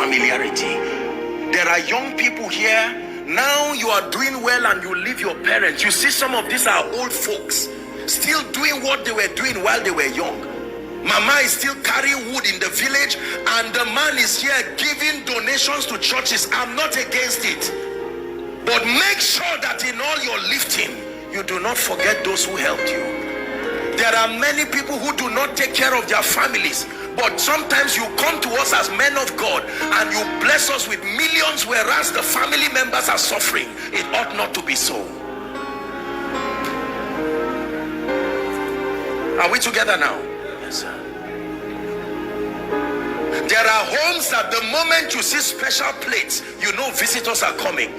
familiarity. There are young people here. Now you are doing well and you leave your parents. You see, some of these are old folks still doing what they were doing while they were young. Mama is still carrying wood in the village and the man is here giving donations to churches. I'm not against it, but make sure that in all your lifting you do not forget those who helped you. There are many people who do not take care of their families, but sometimes you come to us as men of God and you bless us with millions, whereas the family members are suffering. It ought not to be so. Are we together now? Yes, sir. There are homes that the moment you see special plates, you know visitors are coming.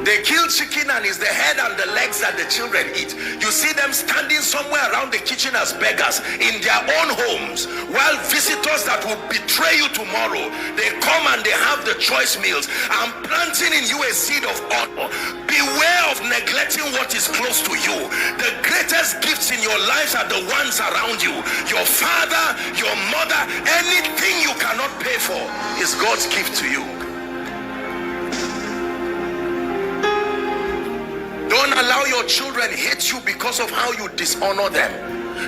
They kill chicken and it's the head and the legs that the children eat. You see them standing somewhere around the kitchen as beggars in their own homes, while visitors that will betray you tomorrow, they come and they have the choice meals. I'm planting in you a seed of honor. Beware of neglecting what is close to you. The greatest gifts in your lives are the ones around you. Your father, your mother, anything you cannot pay for is God's gift to you. Don't allow your children hate you because of how you dishonor them.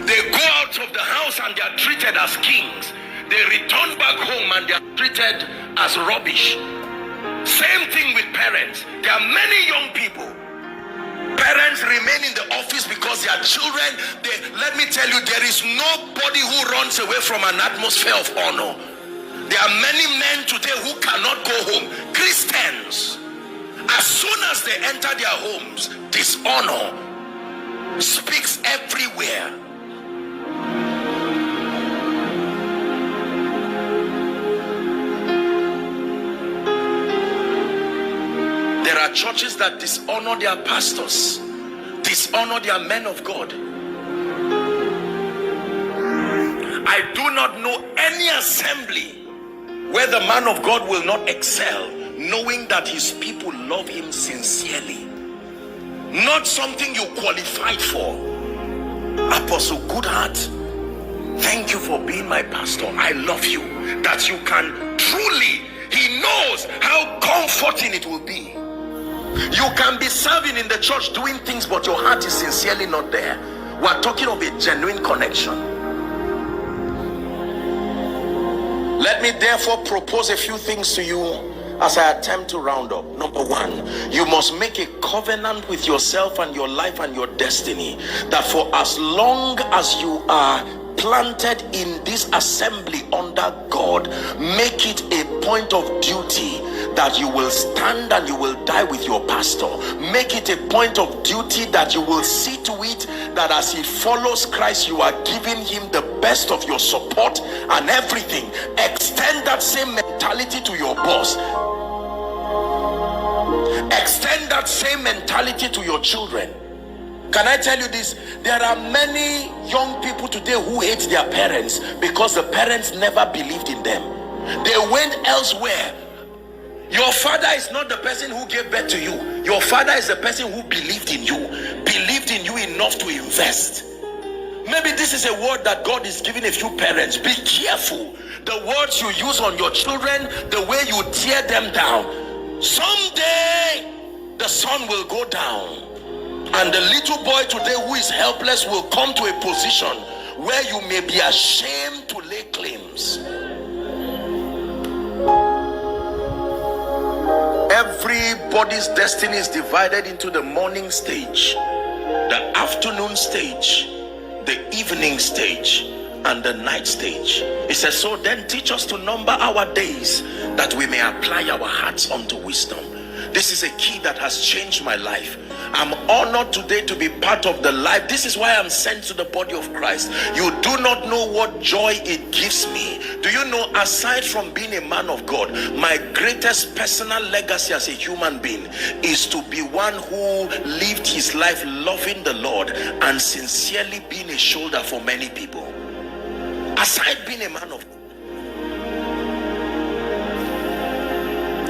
They go out of the house and they are treated as kings. They return back home and they are treated as rubbish. Same thing with parents. There are many young people. Parents remain in the office because their children, let me tell you, there is nobody who runs away from an atmosphere of honor. There are many men today who cannot go home. Christians, as soon as they enter their homes, dishonor speaks everywhere. There are churches that dishonor their pastors, dishonor their men of God. I do not know any assembly where the man of God will not excel, knowing that his people love him sincerely. Not something you qualified for. Apostle Goodheart, thank you for being my pastor. I love you. That you can truly, he knows how comforting it will be. You can be serving in the church doing things, but your heart is sincerely not there. We're talking of a genuine connection. Let me therefore propose a few things to you as I attempt to round up. Number one, you must make a covenant with yourself and your life and your destiny, that for as long as you are planted in this assembly under God, make it a point of duty that you will stand and you will die with your pastor. Make it a point of duty that you will see to it that as he follows Christ, you are giving him the best of your support and everything. Extend that same mentality to your boss. Extend that same mentality to your children. Can I tell you this? There are many young people today who hate their parents because the parents never believed in them. They went elsewhere. Your father is not the person who gave birth to you. Your father is the person who believed in you enough to invest. Maybe this is a word that God is giving a few parents. Be careful. The words you use on your children, the way you tear them down. Someday the sun will go down. And the little boy today who is helpless will come to a position where you may be ashamed to lay claims. Everybody's destiny is divided into the morning stage, the afternoon stage, the evening stage, and the night stage. It says, so then teach us to number our days, that we may apply our hearts unto wisdom. This is a key that has changed my life. I'm honored today to be part of the life. This is why I'm sent to the body of Christ. You do not know what joy it gives me. Do you know, aside from being a man of God, my greatest personal legacy as a human being is to be one who lived his life loving the Lord and sincerely being a shoulder for many people. Aside being a man of God.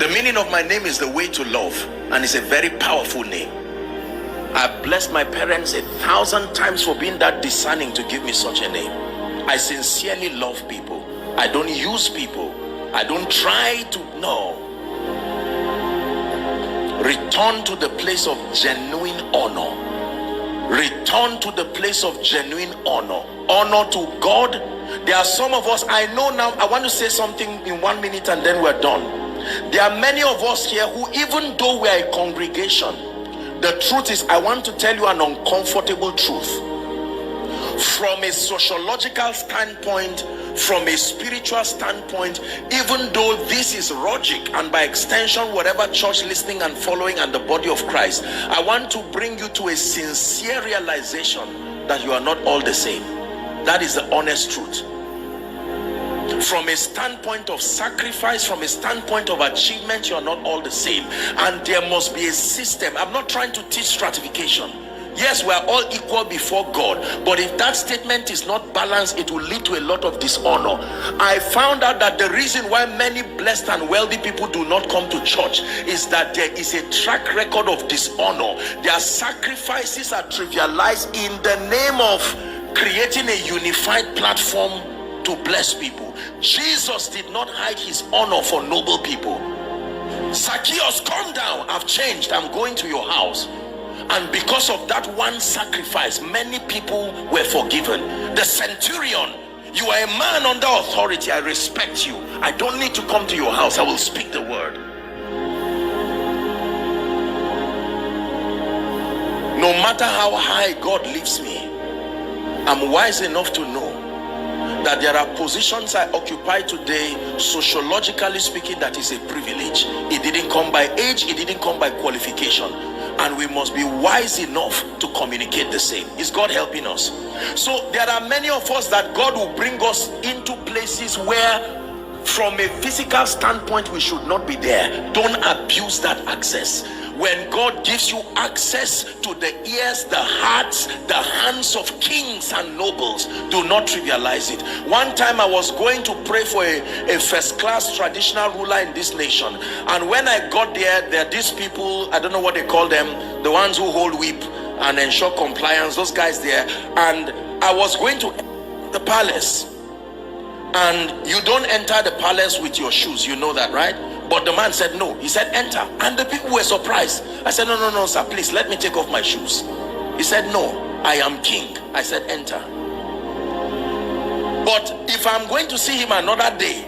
The meaning of my name is the way to love, and it's a very powerful name. I blessed my parents 1,000 times for being that discerning to give me such a name. I sincerely love people. I don't use people. I don't try to, no. Return to the place of genuine honor. Return to the place of genuine honor. Honor to God. There are some of us, I know now, I want to say something in 1 minute and then we're done. There are many of us here who, even though we are a congregation, the truth is, I want to tell you an uncomfortable truth. From a sociological standpoint, from a spiritual standpoint, even though this is logic, and by extension whatever church listening and following and the body of Christ, I want to bring you to a sincere realization that you are not all the same. That is the honest truth. From a standpoint of sacrifice, from a standpoint of achievement, you are not all the same, and there must be a system. I'm not trying to teach stratification. Yes, we are all equal before God, but if that statement is not balanced, it will lead to a lot of dishonor. I found out that the reason why many blessed and wealthy people do not come to church is that there is a track record of dishonor. Their sacrifices are trivialized in the name of creating a unified platform to bless people. Jesus did not hide his honor for noble people. Zacchaeus, come down, I've changed, I'm going to your house. And because of that one sacrifice, many people were forgiven. The centurion, you are a man under authority, I respect you, I don't need to come to your house, I will speak the word. No matter how high God lifts me, I'm wise enough to know that there are positions I occupy today, sociologically speaking, that is a privilege. It didn't come by age, it didn't come by qualification, and we must be wise enough to communicate the same. Is God helping us? So there are many of us that God will bring us into places where from a physical standpoint we should not be there. Don't abuse that access. When God gives you access to the ears, the hearts, the hands of kings and nobles, do not trivialize it. One time I was going to pray for a first-class traditional ruler in this nation, and when I got there, there are these people, I don't know what they call them, the ones who hold whip and ensure compliance, those guys there. And I was going to the palace, and you don't enter the palace with your shoes, you know that, right? But the man said no. He said enter, and the people were surprised. I said no sir, please let me take off my shoes. He said no, I am king. I said enter. But if I'm going to see him another day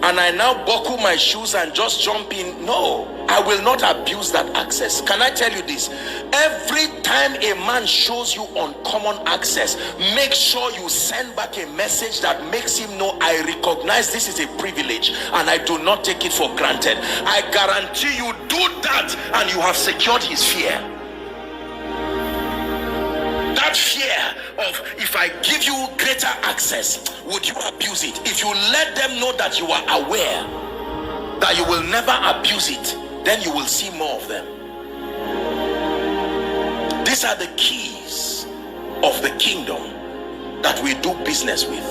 and I now buckle my shoes and just jump in, no, I will not abuse that access. Can I tell you this? Every time a man shows you uncommon access, make sure you send back a message that makes him know, I recognize this is a privilege and I do not take it for granted. I guarantee you, do that and you have secured his fear. That fear of, if I give you greater access, would you abuse it? If you let them know that you are aware that you will never abuse it, then you will see more of them. These are the keys of the kingdom that we do business with.